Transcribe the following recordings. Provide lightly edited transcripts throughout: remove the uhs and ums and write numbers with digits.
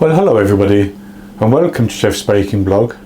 Well, hello everybody and welcome to Chef's Baking Blog.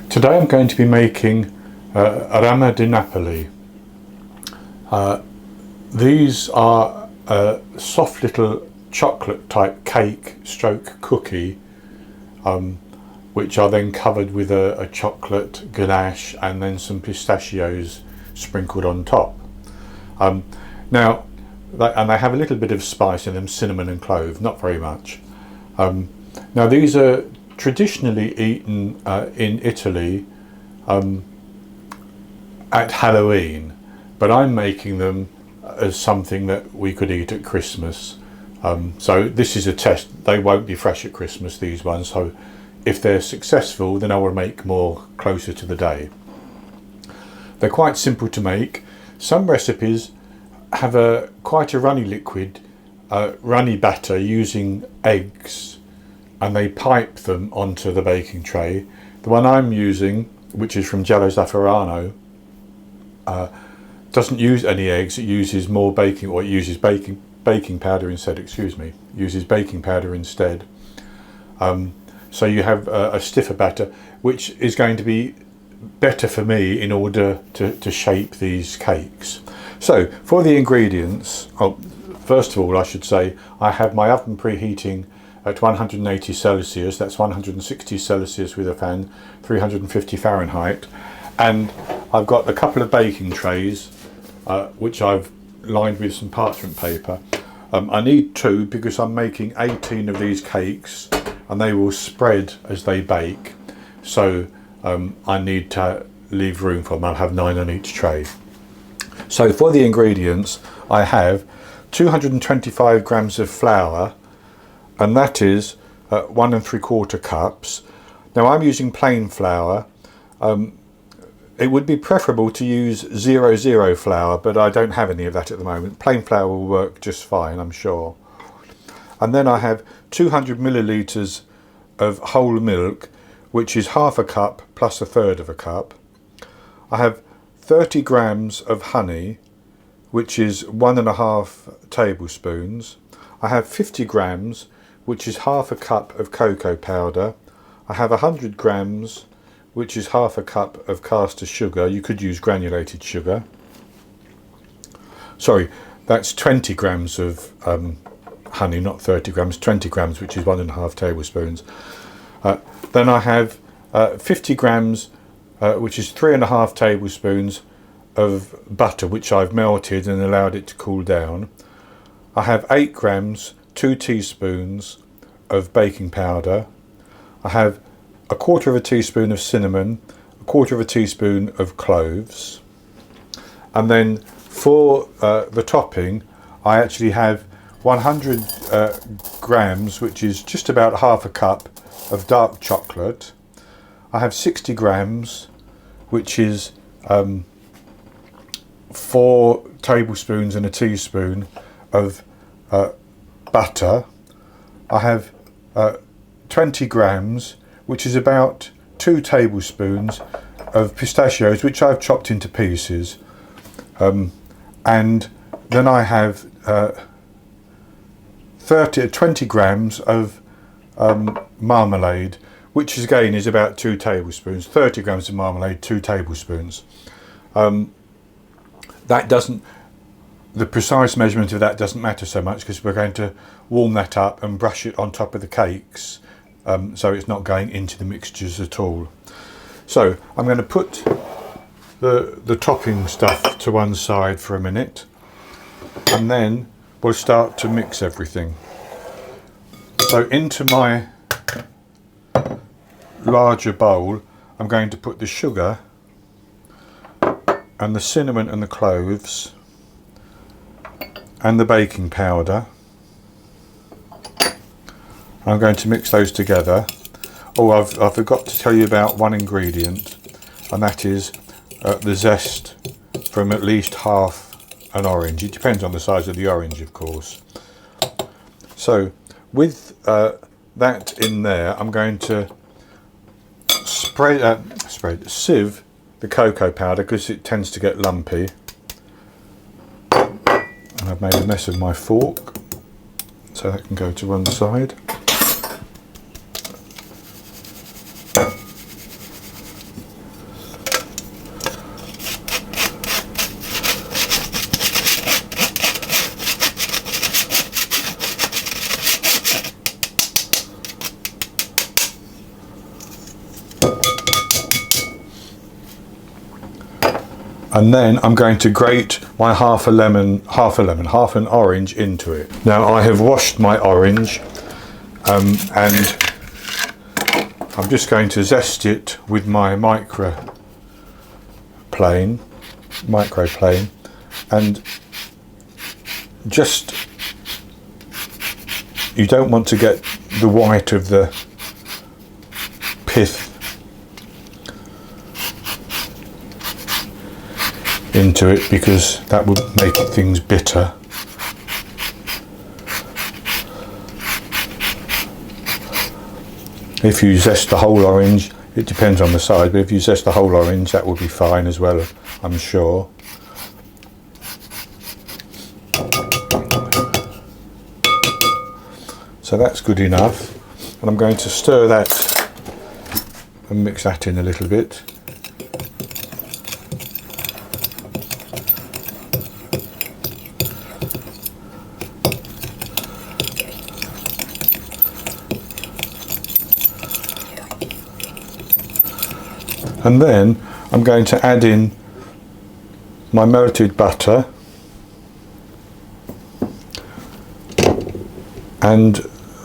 Today I'm going to be making Rame di Napoli. These are a soft little chocolate type cake stroke cookie which are then covered with a chocolate ganache and then some pistachios sprinkled on top. Now they have a little bit of spice in them, cinnamon and clove, not very much. Now these are traditionally eaten in Italy at Halloween, but I'm making them as something that we could eat at Christmas. So this is a test. They won't be fresh at Christmas, these ones, so if they're successful then I will make more closer to the day. They're quite simple to make. Some recipes have quite a runny liquid, runny batter using eggs, and they pipe them onto the baking tray. The one I'm using, which is from Giallo Zafferano, doesn't use any eggs. It uses more baking, or it uses baking powder instead. Uses baking powder instead. So you have a stiffer batter, which is going to be better for me in order to shape these cakes. So for the ingredients, first of all I should say I have my oven preheating at 180 Celsius, that's 160 Celsius with a fan, 350 Fahrenheit, and I've got a couple of baking trays which I've lined with some parchment paper. I need two because I'm making 18 of these cakes and they will spread as they bake, so I need to leave room for them. I'll have 9 on each tray. So for the ingredients I have 225 grams of flour, and that is 1 3/4 cups. Now I'm using plain flour. It would be preferable to use 00 flour, but I don't have any of that at the moment. Plain flour will work just fine, I'm sure. And then I have 200 millilitres of whole milk, which is ½ a cup plus 1/3 of a cup. I have 30 grams of honey, which is 1 1/2 tablespoons. I have 50 grams, which is ½ a cup of cocoa powder. I have 100 grams, which is ½ a cup of caster sugar. You could use granulated sugar. Sorry, that's 20 grams of honey, not 30 grams, 20 grams, which is 1 1/2 tablespoons. Then I have 50 grams, which is 3 1/2 tablespoons of butter, which I've melted and allowed it to cool down. I have 8 grams, 2 teaspoons of baking powder. I have 1/4 teaspoon of cinnamon, 1/4 teaspoon of cloves. And then for the topping, I actually have 100 grams, which is just about ½ a cup of dark chocolate. I have 60 grams, which is 4 tablespoons and a teaspoon of butter. I have 20 grams, which is about 2 tablespoons of pistachios, which I've chopped into pieces. And then I have 20 grams of marmalade, which again is about 2 tablespoons. 30 grams of marmalade, 2 tablespoons. The precise measurement of that doesn't matter so much because we're going to warm that up and brush it on top of the cakes, so it's not going into the mixtures at all. So I'm going to put the topping stuff to one side for a minute, and then we'll start to mix everything. So into my larger bowl I'm going to put the sugar and the cinnamon and the cloves and the baking powder. I'm going to mix those together. Oh, I forgot to tell you about one ingredient, and that is the zest from at least half an orange. It depends on the size of the orange, of course. So with that in there, I'm going to sieve the cocoa powder because it tends to get lumpy. And I've made a mess of my fork, so that can go to one side. And then I'm going to grate my half an orange into it. Now I have washed my orange and I'm just going to zest it with my microplane, and just, you don't want to get the white of the pith into it, because that would make things bitter. If you zest the whole orange, it depends on the size, but if you zest the whole orange, that would be fine as well, I'm sure. So that's good enough, and I'm going to stir that and mix that in a little bit. And then I'm going to add in my melted butter and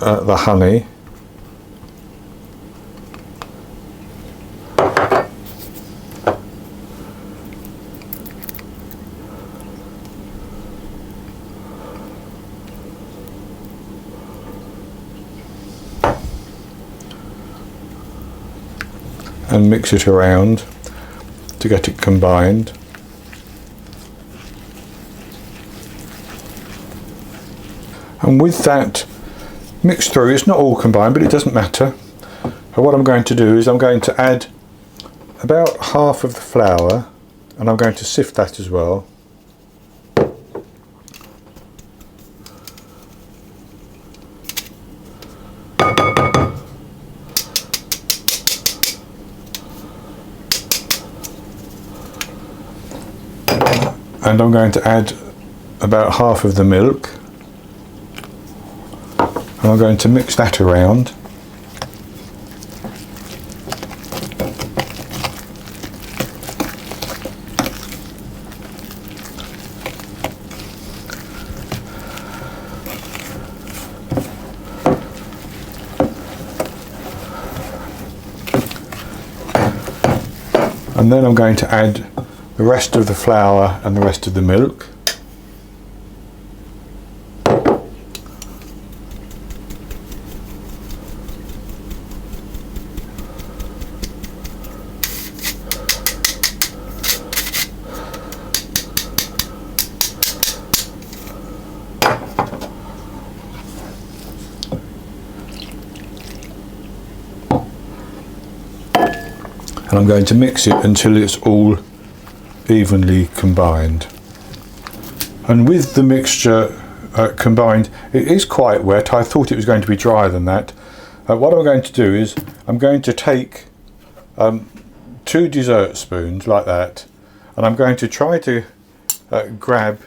the honey, and mix it around to get it combined. And with that mixed through, it's not all combined, but it doesn't matter. But what I'm going to do is I'm going to add about half of the flour, and I'm going to sift that as well. And I'm going to add about half of the milk, and I'm going to mix that around. And then I'm going to add the rest of the flour and the rest of the milk. And I'm going to mix it until it's all evenly combined. And with the mixture combined, it is quite wet. I thought it was going to be drier than that. What I'm going to do is I'm going to take 2 dessert spoons like that, and I'm going to try to grab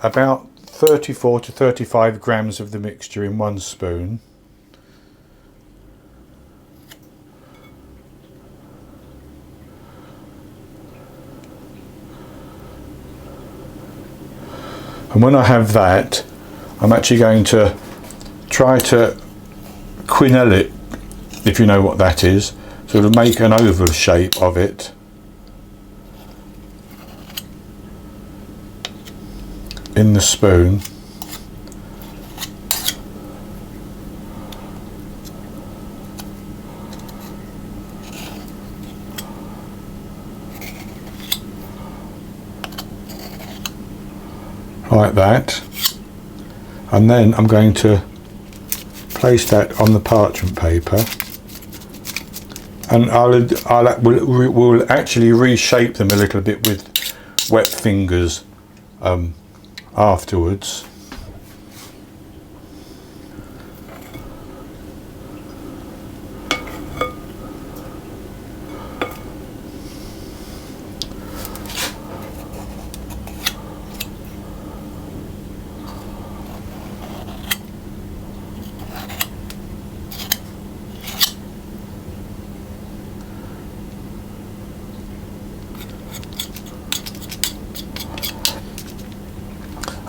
about 34 to 35 grams of the mixture in one spoon. And when I have that, I'm actually going to try to quenelle it, if you know what that is, sort of make an oval shape of it. In the spoon. Like that, and then I'm going to place that on the parchment paper, and we'll actually reshape them a little bit with wet fingers afterwards.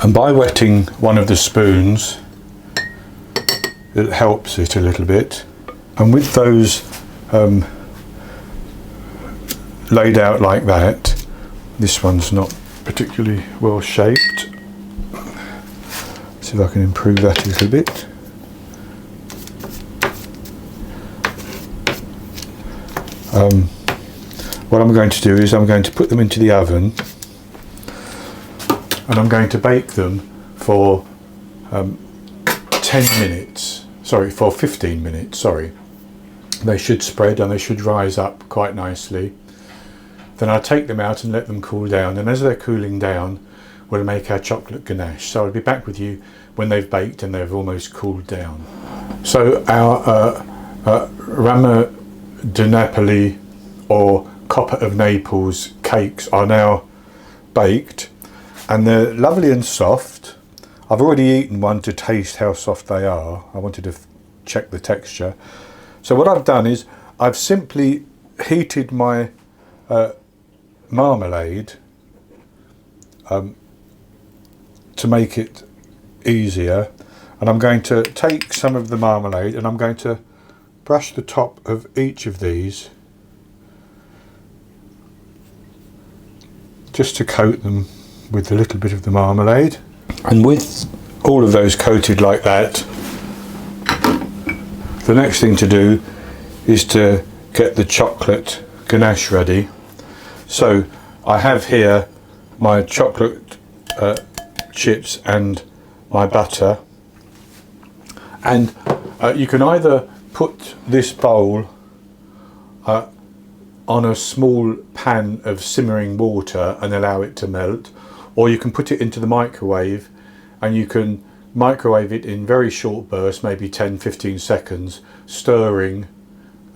And by wetting one of the spoons, it helps it a little bit. And with those laid out like that, this one's not particularly well shaped. See if I can improve that a little bit. What I'm going to do is I'm going to put them into the oven, and I'm going to bake them for 10 minutes, sorry, for 15 minutes, sorry. They should spread and they should rise up quite nicely. Then I'll take them out and let them cool down, and as they're cooling down, we'll make our chocolate ganache. So I'll be back with you when they've baked and they've almost cooled down. So our Rame di Napoli or Copper of Naples cakes are now baked, and they're lovely and soft. I've already eaten one to taste how soft they are. I wanted to check the texture. So what I've done is I've simply heated my marmalade to make it easier, and I'm going to take some of the marmalade and I'm going to brush the top of each of these just to coat them with a little bit of the marmalade. And with all of those coated like that, the next thing to do is to get the chocolate ganache ready. So I have here my chocolate chips and my butter, and you can either put this bowl on a small pan of simmering water and allow it to melt, or you can put it into the microwave and you can microwave it in very short bursts, maybe 10-15 seconds, stirring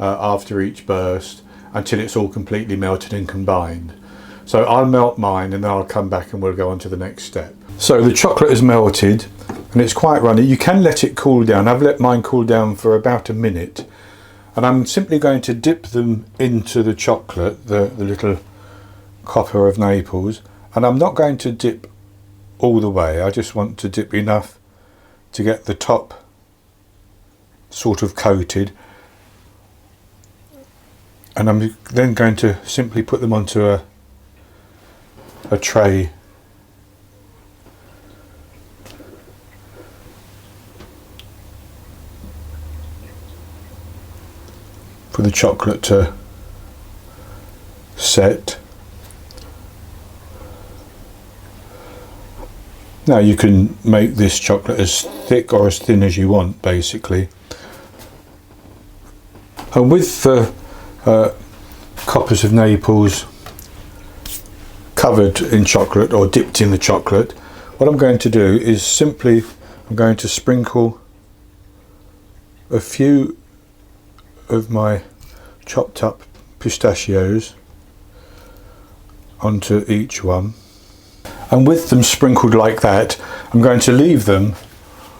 after each burst until it's all completely melted and combined. So I'll melt mine and then I'll come back and we'll go on to the next step. So the chocolate is melted and it's quite runny. You can let it cool down. I've let mine cool down for about a minute, and I'm simply going to dip them into the chocolate, the little Copper of Naples, and I'm not going to dip all the way. I just want to dip enough to get the top sort of coated, and I'm then going to simply put them onto a tray for the chocolate to set. Now you can make this chocolate as thick or as thin as you want, basically. And with the Coppers of Naples covered in chocolate or dipped in the chocolate, what I'm going to do is simply I'm going to sprinkle a few of my chopped up pistachios onto each one, and with them sprinkled like that, I'm going to leave them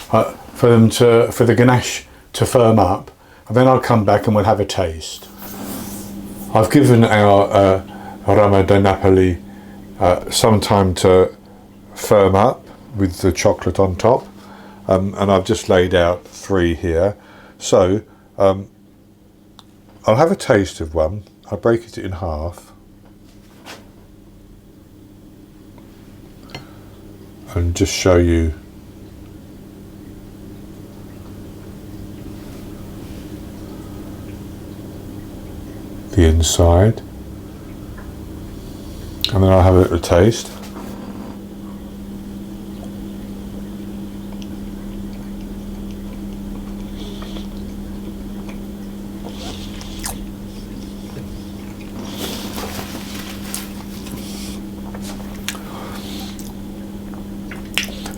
for the ganache to firm up, and then I'll come back and we'll have a taste. I've given our Rame di Napoli some time to firm up with the chocolate on top, and I've just laid out 3 here. So I'll have a taste of one. I'll break it in half and just show you the inside, and then I'll have a little taste.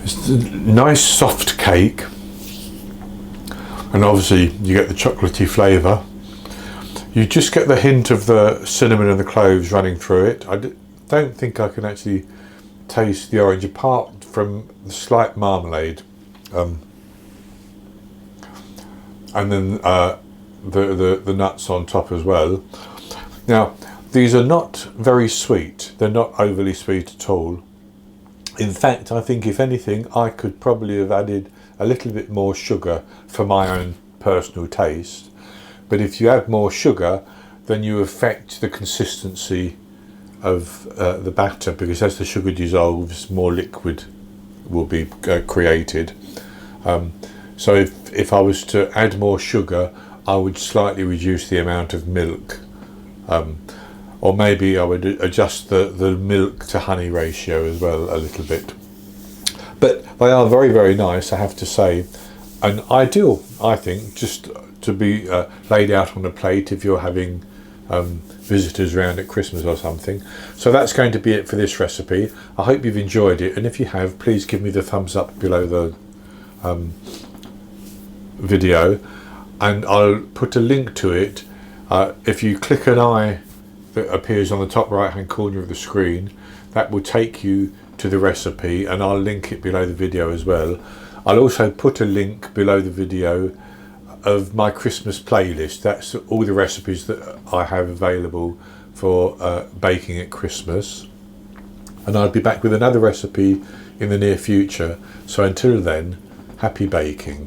It's a nice soft cake, and obviously you get the chocolatey flavour. You just get the hint of the cinnamon and the cloves running through it. I don't think I can actually taste the orange apart from the slight marmalade, and then the nuts on top as well. Now these are not very sweet. They're not overly sweet at all. In fact, I think if anything, I could probably have added a little bit more sugar for my own personal taste. But if you add more sugar, then you affect the consistency of the batter, because as the sugar dissolves, more liquid will be created. So if I was to add more sugar, I would slightly reduce the amount of milk, or maybe I would adjust the milk to honey ratio as well a little bit. But they are very, very nice, I have to say, and ideal, I think, just to be laid out on a plate if you're having visitors around at Christmas or something. So that's going to be it for this recipe. I hope you've enjoyed it, and if you have, please give me the thumbs up below the video, and I'll put a link to it. If you click an eye that appears on the top right hand corner of the screen, that will take you to the recipe, and I'll link it below the video as well. I'll also put a link below the video of my Christmas playlist. That's all the recipes that I have available for baking at Christmas, and I'll be back with another recipe in the near future. So until then, happy baking.